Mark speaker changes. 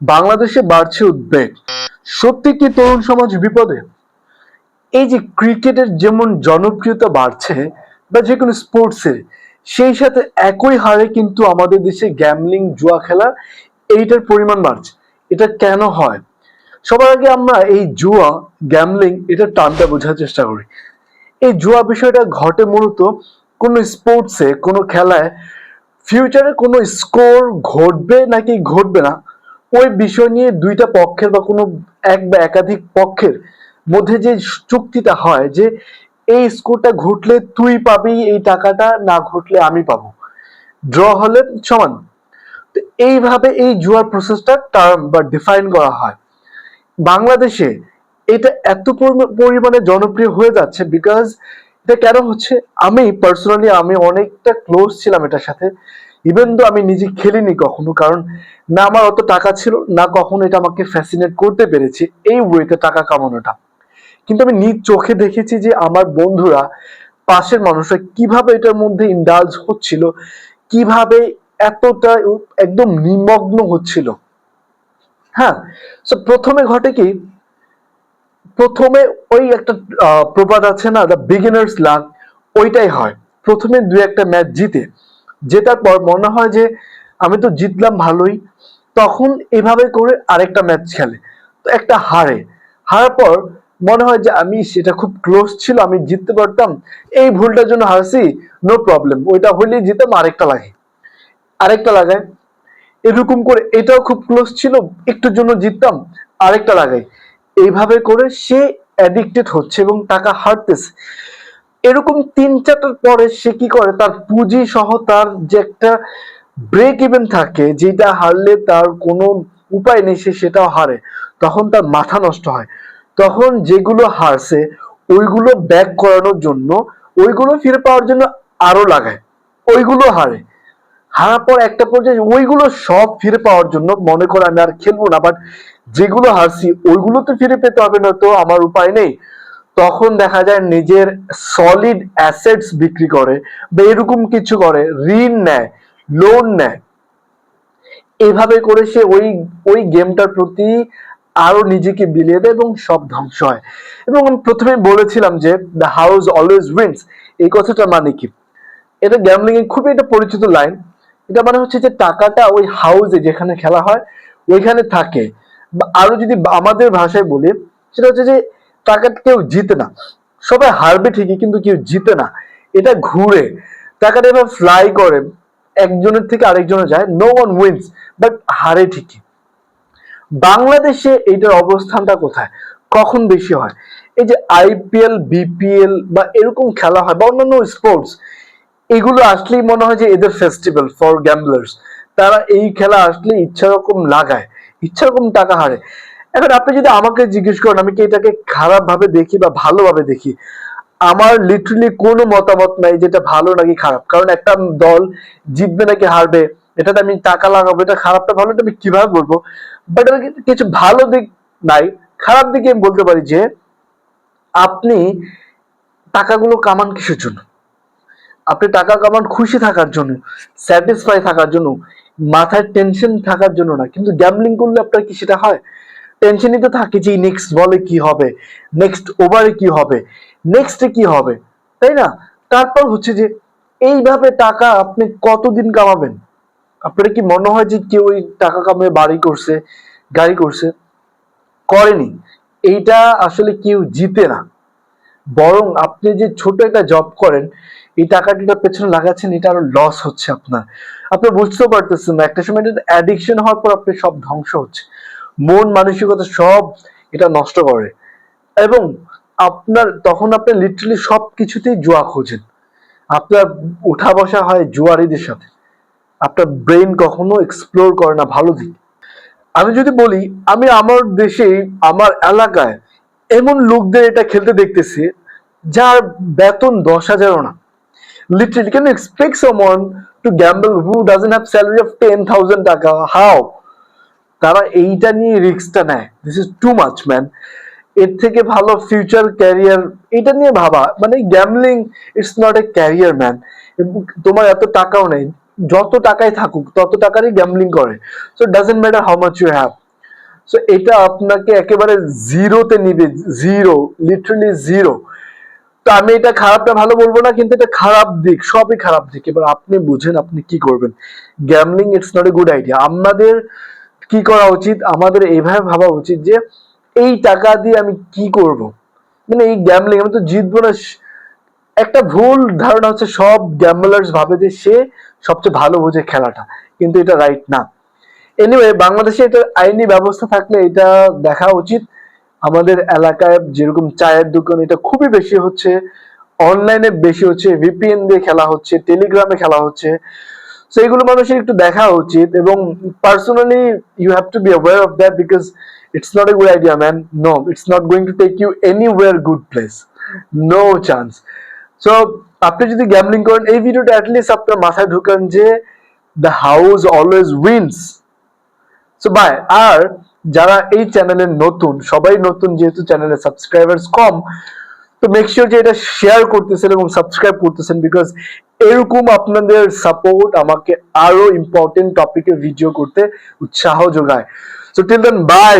Speaker 1: বাংলাদেশে বাড়ছে উদ্বেগ, সত্যি কি তরুণ সমাজ বিপদে? এই যে ক্রিকেটের যেমন জনপ্রিয়তা বাড়ছে বা যে কোনো স্পোর্টসের, সেই সাথে একই হারে কিন্তু আমাদের দেশে গ্যামলিং, জুয়া খেলা এইটার পরিমাণ বাড়ছে। এটা কেন হয়? সবার আগে আমরা এই জুয়া, গ্যামলিং এটার টানটা বোঝার চেষ্টা করি। এই জুয়া বিষয়টা ঘটে মূলত কোনো স্পোর্টসে, কোনো খেলায় ফিউচারে কোনো স্কোর ঘটবে নাকি ঘটবে না, ওই বিষয় নিয়ে দুইটা পক্ষের বা কোনো এক বা একাধিক পক্ষের মধ্যে যে চুক্তিটা হয় যে এই স্কোরটা ঘটলে তুই পাবি এই টাকাটা, না ঘটলে আমি পাবো, ড্র হলে সমান। তো এইভাবে এই জুয়ার প্রসেসটা টার্ম বা ডিফাইন করা হয় বাংলাদেশে। এটা এত পরিমাণে জনপ্রিয় হয়ে যাচ্ছে বিকজ এটা কেন হচ্ছে, আমি পার্সোনালি আমি অনেকটা ক্লোজ ছিলাম এটার সাথে। ইভেন তো আমি নিজে খেলিনি কখনো, কারণ না আমার অত টাকা ছিল, না কখনো এটা আমাকে ফ্যাসিনেট করতে পেরেছি এই ওয়েতে টাকা কামানোটা। কিন্তু আমি নিজ চোখে দেখেছি যে আমার বন্ধুরা, পাশের মানুষরা কিভাবে এটার মধ্যে ইন্ডালজ হচ্ছিল, কিভাবে এতটা একদম নিমগ্ন হচ্ছিল। হ্যাঁ, সো প্রথমে ঘটে কি, প্রথমে ওই একটা প্রবাদ আছে না, দ্য বিগিনার্স লাক, ওইটাই হয়। প্রথমে দুই একটা ম্যাচ জেতার পর মনে হয় যে আমি তো জিতলাম ভালোই, তখন এভাবে করে আরেকটা ম্যাচ খেলে, তো একটা হারার পর মনে হয় যে আমি সেটা খুব ক্লোজ ছিল, আমি জিততে পারতাম, এই ভুলটার জন্য হারছি, নো প্রবলেম, ওইটা হইলেই জিতাম, আরেকটা লাগায়, এরকম করে এটাও খুব ক্লোজ ছিল, একটুর জন্য জিততাম, আরেকটা লাগাই। এইভাবে করে সে অ্যাডিক্টেড হচ্ছে এবং টাকা হারতেছে। এরকম তিন চারটার পরে সে কি করে, তার পুঁজি সহ তার যে একটা ব্রেক ইভেন থাকে, যেটা হারলে তার কোনো উপায় নেই, সে সেটাও হারে, তখন তার মাথা নষ্ট হয়। তখন যেগুলো হারছে ওইগুলো ব্যাক করানোর জন্য, ওইগুলো ফিরে পাওয়ার জন্য আরো লাগায়, ওইগুলো হারার পর একটা পর্যায়ে ওইগুলো সব ফিরে পাওয়ার জন্য মনে করে আমি আর খেলবো না, বাট যেগুলো হারছি ওইগুলো তো ফিরে পেতে হবে, না তো আমার উপায় নেই। তখন দেখা যায় নিজের সলিড অ্যাসেটস বিক্রি করে বা এরকম কিছু করে, ঋণ নেয়, লোন নেয়। এভাবে করে সে ওই ওই গেমটার প্রতি আরো নিজেকে বিলিয়ে দেয় এবং সব ধ্বংস হয়। এবং আমি প্রথমে বলেছিলাম যে দ্য হাউস অলওয়েজ উইন্স, এই কথাটা মানে কি, এটা গ্যামলিং এর খুবই একটা পরিচিত লাইন। এটা মানে হচ্ছে যে টাকাটা ওই হাউসে যেখানে খেলা হয় ওইখানে থাকে। আরো যদি আমাদের ভাষায় বলি, সেটা হচ্ছে যে টাকাটা কেউ জিতে না, সবাই হারবে ঠিকই কিন্তু কেউ জিতে না। এটা ঘুরে, টাকাটা এবার ফ্লাই করে, একজনের থেকে আরেকজনে যায়, নো ওয়ান উইন্স, বাট হারে ঠিকই। বাংলাদেশে এইটার অবস্থানটা কোথায়, কখন বেশি হয়? এই যে আইপিএল, বিপিএল বা এরকম খেলা হয় বা অন্যান্য স্পোর্টস, এগুলো আসলেই মনে হয় যে এদের ফেস্টিভ্যাল ফর গ্যাম্বলার্স। তারা এই খেলা আসলে ইচ্ছা রকম লাগায়, ইচ্ছা রকম টাকা হারে। এখন আপনি যদি আমাকে জিজ্ঞেস করেন আমি কি এটাকে খারাপ ভাবে দেখি বা ভালোভাবে দেখি, আমার লিটারালি কোনো মতামত নাই যেটা ভালো নাকি খারাপ, কারণ একটা দল জিতবে নাকি হারবে এটাতে আমি টাকা লাগাবো, এটা খারাপটা ভালো এটা আমি কিভাবে বলবো? বাট এর কিছু ভালো দিক নাই। খারাপ দিকে আমি বলতে পারি যে আপনি টাকাগুলো কামান কিসের জন্য? আপনি টাকা কামান খুশি থাকার জন্য, স্যাটিসফাই থাকার জন্য, মাথায় টেনশন থাকার জন্য না। কিন্তু গ্যাম্বলিং করলে আপনার কি সেটা হয়? টেনশনই তো থাকে যে নেক্সট বলে কি হবে, নেক্সট ওভারে কি হবে, নেক্সটে কি হবে, তাই না? তারপর হচ্ছে যে এইভাবে টাকা আপনি কতদিন কামাবেন? আপনার কি মনে হয় যে কেউ ওই টাকা কামিয়ে বাড়ি করছে, গাড়ি করছে? করেনি। এইটা আসলে কেউ জিতে না, বরং আপনি যে ছোট একটা জব করেন, এই টাকাটার পেছনে লাগাচ্ছেন, এটা আরো লস হচ্ছে আপনার। আপনি বুঝতেও পারতেছেন না, একটা সময় এটা অ্যাডিকশন হওয়ার পর আপনি সব ধ্বংস হচ্ছে, মন মানসিকতা সব এটা নষ্ট করে। এবং আপনার তখন আপনি লিটারালি সব কিছুতেই জুয়া খোঁজেন, আপনার উঠা বসা হয় জুয়ারিদের সাথে, আপনার ব্রেন কখনো এক্সপ্লোর করে না ভালো দিক। আমি যদি বলি, আমি আমার দেশে, আমার এলাকায় এমন লোকদের এটা খেলতে দেখতেছি যার বেতন 10,000ও না। Literally, can you expect someone to gamble who doesn't have salary of 10,000 টাকা? How? তারা এইটা নিয়ে রিস্কটা নেয়, this is too much man. এর থেকে ভালো ফিউচার ক্যারিয়ার এটা নিয়ে ভাবা, মানে gambling it's not a career man. তোমার এত টাকাও নেই, যত টাকাই থাকুক তত টাকারই গ্যামলিং করে, so doesn't matter how much you have. So এটা আপনাকে একেবারে জিরোতে নিবে, জিরো, লিটারালি জিরো। তো আমি এটা খারাপ না ভালো বলবো না, কিন্তু এটা খারাপ দিক, সবই খারাপ দিক। এবার আপনি বুঝেন আপনি কি করবেন। Gambling it's not a good idea. আমাদের কি করা উচিত, আমাদের এইভাবে ভাবা উচিত যে এই টাকা দিয়ে আমি কি করব, মানে এই গ্যামলিং আমি তো জিতবো না। একটা ভুল ধারণা হচ্ছে সব গ্যাম্বলার্স ভাবে যে সে সবচেয়ে ভালো বোঝে খেলাটা, কিন্তু এটা রাইট না। এনিওয়ে, বাংলাদেশে এটার আইনি ব্যবস্থা থাকলে এটা দেখা উচিত। আমাদের এলাকায় যেরকম চায়ের দোকান, এটা খুবই বেশি হচ্ছে, অনলাইনে বেশি হচ্ছে, ভিপিএন দিয়ে খেলা হচ্ছে, টেলিগ্রামে খেলা হচ্ছে। সো এগুলো মানুষের একটু দেখা উচিত। এবং personally you have to be aware of that, because it's not a good idea man. No, it's not going to take you anywhere good place, no chance. So আপনি যদি গ্যামলিং করেন, এই ভিডিওটা অ্যাটলিস্ট আপনার মাথায় ঢুকান যে the house always wins. So bye. আর যারা এই চ্যানেলে নতুন, সবাই নতুন যেহেতু চ্যানেলে সাবস্ক্রাইবার্স কম, তো মেক শিওর যে এটা শেয়ার করতেছেন এবং সাবস্ক্রাইব করতেছেন, বিকজ এরকম আপনাদের সাপোর্ট আমাকে আরো ইম্পর্টেন্ট টপিকে ভিডিও করতে উৎসাহ যোগায়। So till then, by.